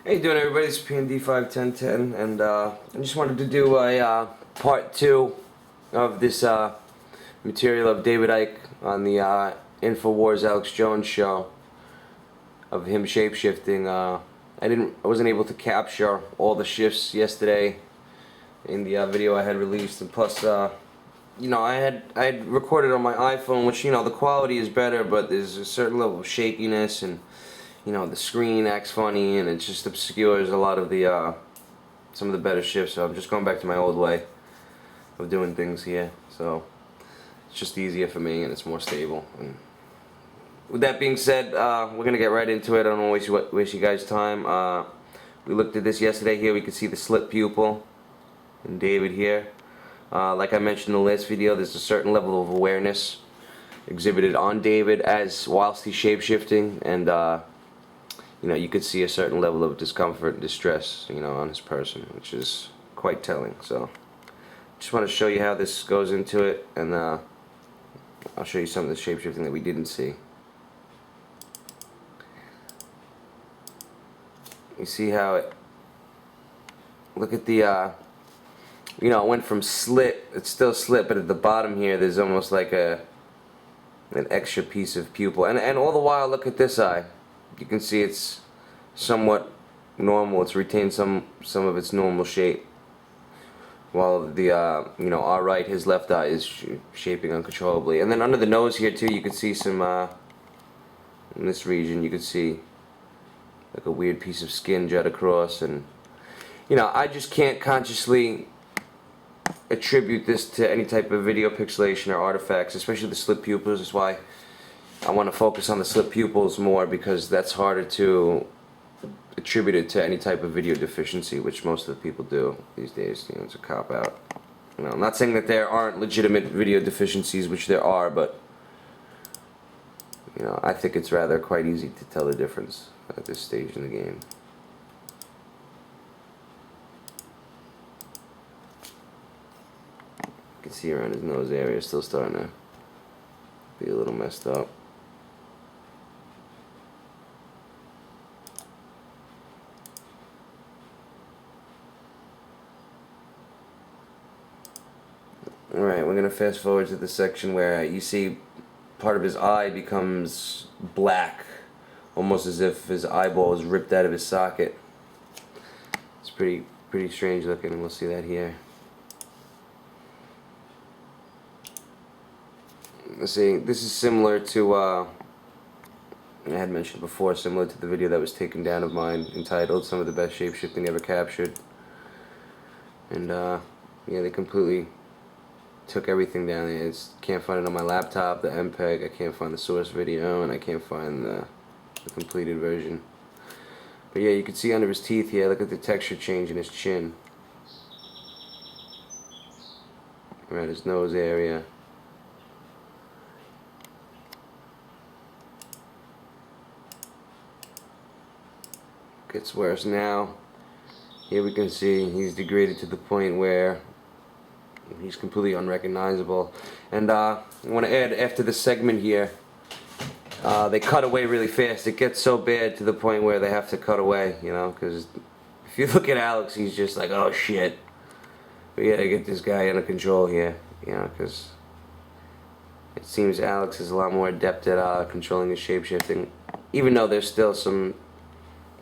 How you doing, everybody? It's PND51010, and I just wanted to do a part 2 of this material of David Icke on the InfoWars Alex Jones show of him shapeshifting. I wasn't able to capture all the shifts yesterday in the video I had released, and plus, I had recorded on my iPhone, which the quality is better, but there's a certain level of shakiness and. The screen acts funny and it just obscures a lot of the some of the better shifts, so I'm just going back to my old way of doing things here. So it's just easier for me and it's more stable. And with that being said, we're gonna get right into it. I don't want to waste you guys' time. We looked at this yesterday. Here we can see the slit pupil in David here. Like I mentioned in the last video, there's a certain level of awareness exhibited on David as whilst he's shapeshifting, and you could see a certain level of discomfort and distress, on his person, which is quite telling. So, just want to show you how this goes into it, and I'll show you some of the shapeshifting that we didn't see. You see how it, look at the, it went from slit, it's still slit, but at the bottom here, there's almost like an extra piece of pupil. And all the while, look at this eye. You can see it's somewhat normal. It's retained some of its normal shape, while the our right, his left eye, is shaping uncontrollably. And then under the nose here too, you can see some in this region you can see like a weird piece of skin jut across. And I just can't consciously attribute this to any type of video pixelation or artifacts, especially the slit pupils. That's why I want to focus on the slit pupils more, because that's harder to attribute it to any type of video deficiency, which most of the people do these days. It's a cop-out. I'm not saying that there aren't legitimate video deficiencies, which there are, but I think it's rather quite easy to tell the difference at this stage in the game. You can see around his nose area still starting to be a little messed up. Alright, we're going to fast forward to the section where you see part of his eye becomes black, almost as if his eyeball is ripped out of his socket. It's pretty strange looking, and we'll see that here. Let's see, this is similar to, I had mentioned before, similar to the video that was taken down of mine entitled Some of the Best Shapeshifting Ever Captured. And yeah, they completely took everything down there. Can't find it on my laptop, the MPEG, I can't find the source video, and I can't find the completed version. But yeah, you can see under his teeth here, look at the texture change in his chin. Around his nose area. Gets worse now. Here we can see he's degraded to the point where he's completely unrecognizable. And I want to add, after this segment here, they cut away really fast. It gets so bad to the point where they have to cut away, because if you look at Alex, he's just like, oh shit, we gotta get this guy under control here, because it seems Alex is a lot more adept at controlling his shapeshifting, even though there's still some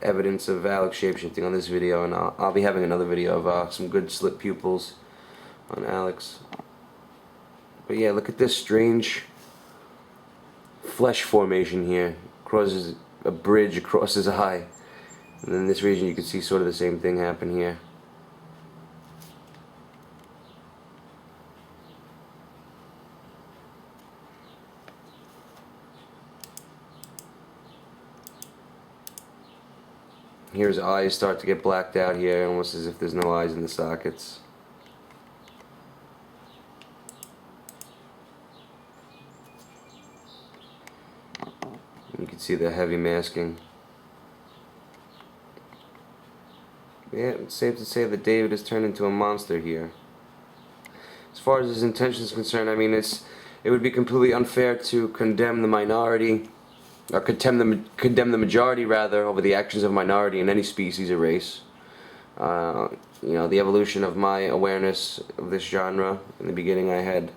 evidence of Alex shapeshifting on this video, and I'll be having another video of some good slit pupils on Alex. But yeah, look at this strange flesh formation here. Crosses a bridge across his eye. And then in this region you can see sort of the same thing happen here. Here his eyes start to get blacked out here, almost as if there's no eyes in the sockets. You can see the heavy masking. Yeah, it's safe to say that David has turned into a monster here. As far as his intention is concerned, I mean, it would be completely unfair to condemn the minority or condemn the majority rather over the actions of a minority in any species or race. You know, the evolution of my awareness of this genre. In the beginning, I had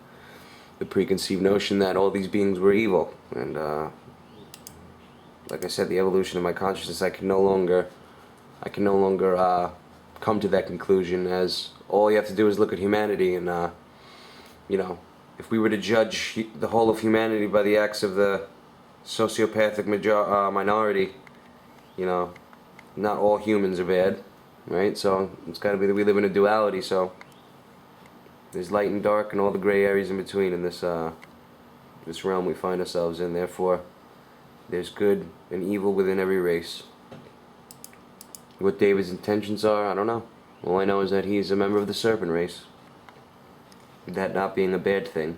the preconceived notion that all these beings were evil, and like I said, the evolution of my consciousness, I can no longer come to that conclusion, as all you have to do is look at humanity, and you know, if we were to judge the whole of humanity by the acts of the sociopathic minority, you know, not all humans are bad, right? So it's got to be that we live in a duality. So there's light and dark and all the gray areas in between in this this realm we find ourselves in. Therefore, there's good and evil within every race. What David's intentions are, I don't know. All I know is that he's a member of the serpent race. That not being a bad thing.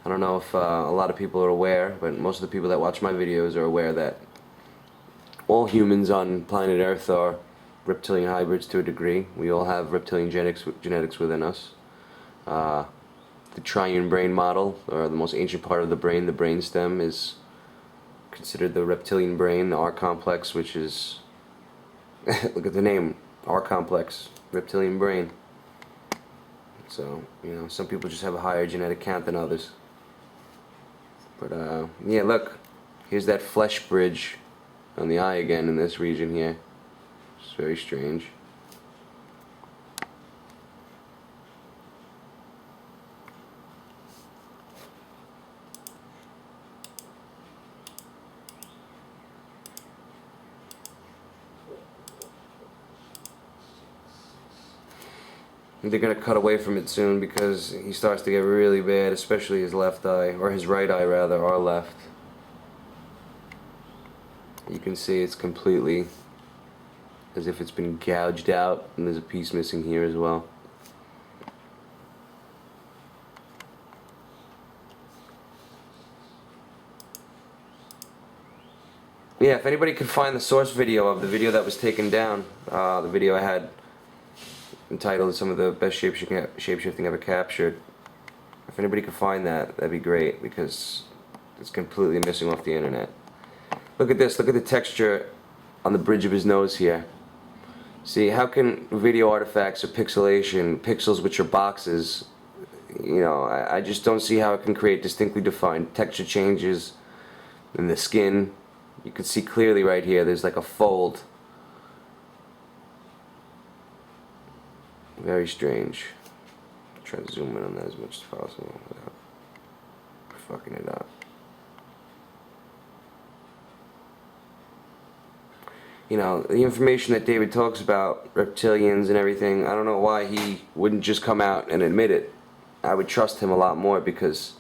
I don't know if a lot of people are aware, but most of the people that watch my videos are aware that all humans on planet Earth are reptilian hybrids to a degree. We all have reptilian genetics within us. The triune brain model, or the most ancient part of the brain stem, is considered the reptilian brain, the R complex, which is, look at the name, R complex, reptilian brain. So, you know, some people just have a higher genetic count than others. But, yeah, look, here's that flesh bridge on the eye again in this region here. It's very strange. They're going to cut away from it soon because he starts to get really bad, especially his left eye, or his right eye rather, or left. You can see it's completely as if it's been gouged out, and there's a piece missing here as well. Yeah, if anybody could find the source video of the video that was taken down, the video I had entitled "Some of the Best Shapeshifting Ever Captured," if anybody could find that, that'd be great, because it's completely missing off the internet. Look at this, look at the texture on the bridge of his nose here. See, how can video artifacts or pixelation, pixels which are boxes, you know, I just don't see how it can create distinctly defined texture changes in the skin. You can see clearly right here, there's like a fold. Very strange. Try to zoom in on that as much as possible without fucking it up. You know, the information that David talks about, reptilians and everything, I don't know why he wouldn't just come out and admit it. I would trust him a lot more, because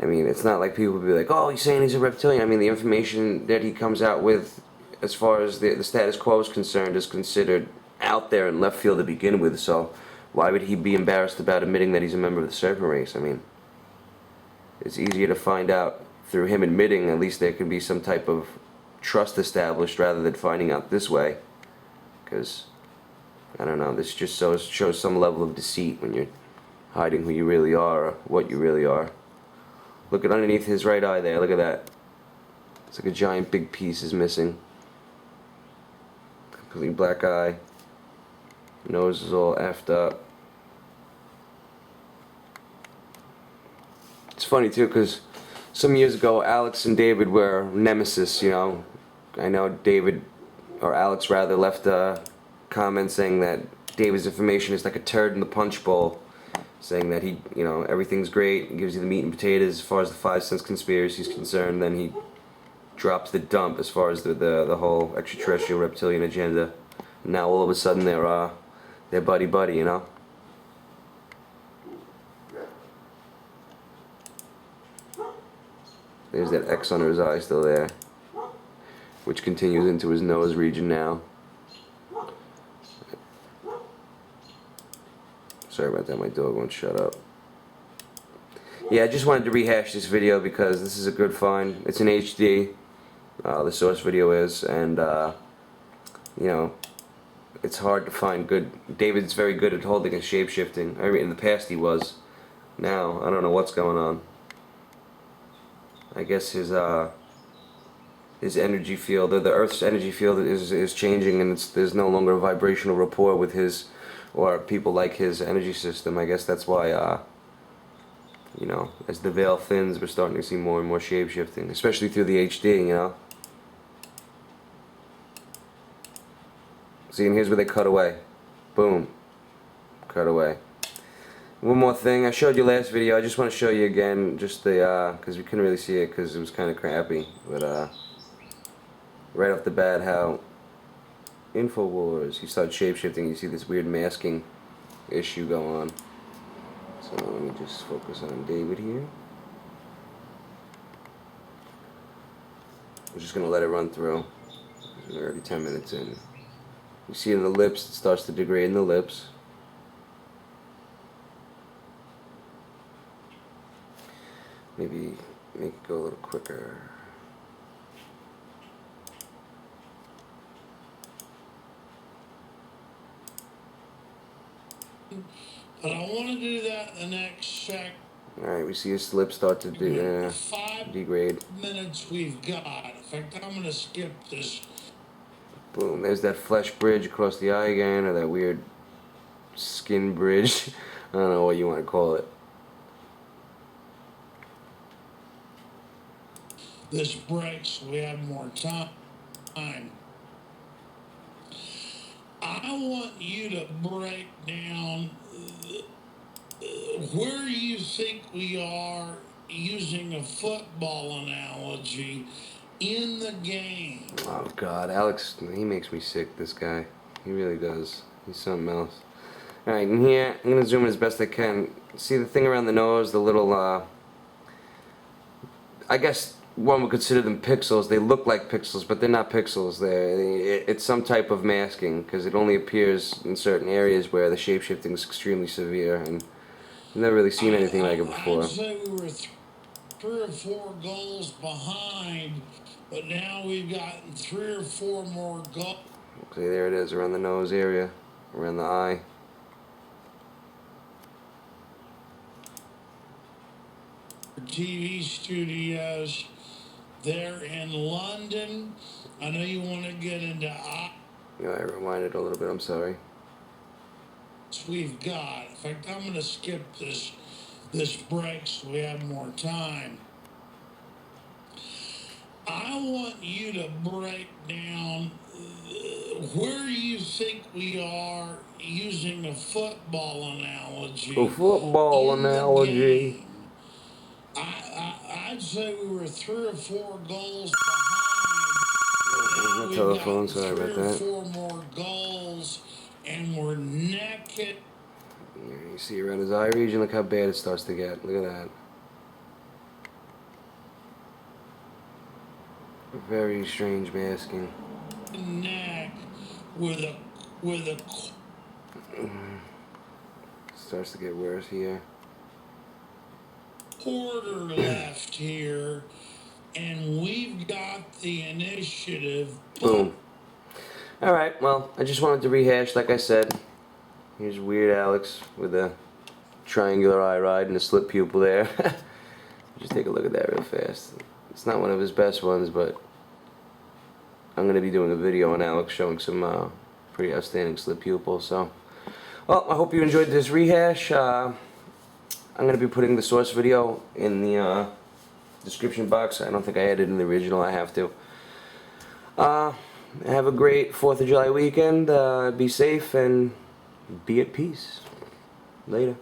I mean, it's not like people would be like, oh, he's saying he's a reptilian. I mean, the information that he comes out with, as far as the status quo is concerned, is considered out there in left field to begin with. So why would he be embarrassed about admitting that he's a member of the serpent race? I mean, it's easier to find out through him admitting. At least there can be some type of trust established, rather than finding out this way. Because, I don't know, this just shows some level of deceit when you're hiding who you really are, or what you really are. Look at underneath his right eye there, look at that. It's like a giant big piece is missing. Completely black eye. Nose is all effed up. It's funny too, because some years ago Alex and David were nemesis, you know. I know David, or Alex rather, left a comment saying that David's information is like a turd in the punch bowl, saying that he, you know, everything's great, he gives you the meat and potatoes as far as the 5 cents conspiracy is concerned, then he drops the dump as far as the whole extraterrestrial reptilian agenda. Now all of a sudden they're buddy, you know. There's that X under his eye still there, which continues into his nose region now. Sorry about that, my dog won't shut up. Yeah, I just wanted to rehash this video because this is a good find. It's in HD, the source video is, and you know, it's hard to find good. David's very good at holding his shape-shifting. I mean, in the past he was. Now, I don't know what's going on. I guess his energy field, or the Earth's energy field, is changing, and there's no longer a vibrational rapport with his, or people like his energy system. I guess that's why, you know, as the veil thins, we're starting to see more and more shape-shifting, especially through the HD, you know. See, and here's where they cut away. Boom. Cut away. One more thing, I showed you last video, I just want to show you again, just the, because we couldn't really see it because it was kind of crappy, but, right off the bat, how InfoWars, he started shapeshifting, you see this weird masking issue go on. So let me just focus on David here. I'm just going to let it run through. We're already 10 minutes in. You see in the lips, it starts to degrade in the lips. Maybe make it go a little quicker. But I want to do that in the next check. Alright, we see his lips start to degrade. 5 minutes we've got. In fact, I'm going to skip this. Boom, there's that flesh bridge across the eye again, or that weird skin bridge. I don't know what you want to call it. This breaks, we have more time. I want you to break down where you think we are, using a football analogy, in the game. Oh God, Alex, he makes me sick, this guy. He really does. He's something else. Alright, and here, I'm going to zoom in as best I can. See the thing around the nose, the little, I guess one would consider them pixels. They look like pixels, but they're not pixels. It's some type of masking, because it only appears in certain areas where the shapeshifting is extremely severe, and I've never really seen anything like it before. I'd say we were 3 or 4 goals behind, but now we've gotten 3 or 4 more goals. Okay, there it is, around the nose area, around the eye. TV studios. They're in London. I know you want to get into. Yeah, I rewinded a little bit. I'm sorry. We've got. In fact, I'm going to skip this break so we have more time. I want you to break down where you think we are, using a football analogy. A football analogy. I'd say we were 3 or 4 goals behind. My telephone, sorry about that. 3 or 4 more goals, and we're naked. You see around his eye region, look how bad it starts to get. Look at that. Very strange masking. Neck with a Starts to get worse here. quarter left here, and we've got the initiative. Boom. Alright, well, I just wanted to rehash, like I said. Here's Weird Alex with a triangular eye ride and a slit pupil there. Just take a look at that real fast. It's not one of his best ones, but I'm going to be doing a video on Alex showing some pretty outstanding slit pupil. So, well, I hope you enjoyed this rehash. I'm going to be putting the source video in the description box. I don't think I added in the original. I have to. Have a great 4th of July weekend. Be safe and be at peace. Later.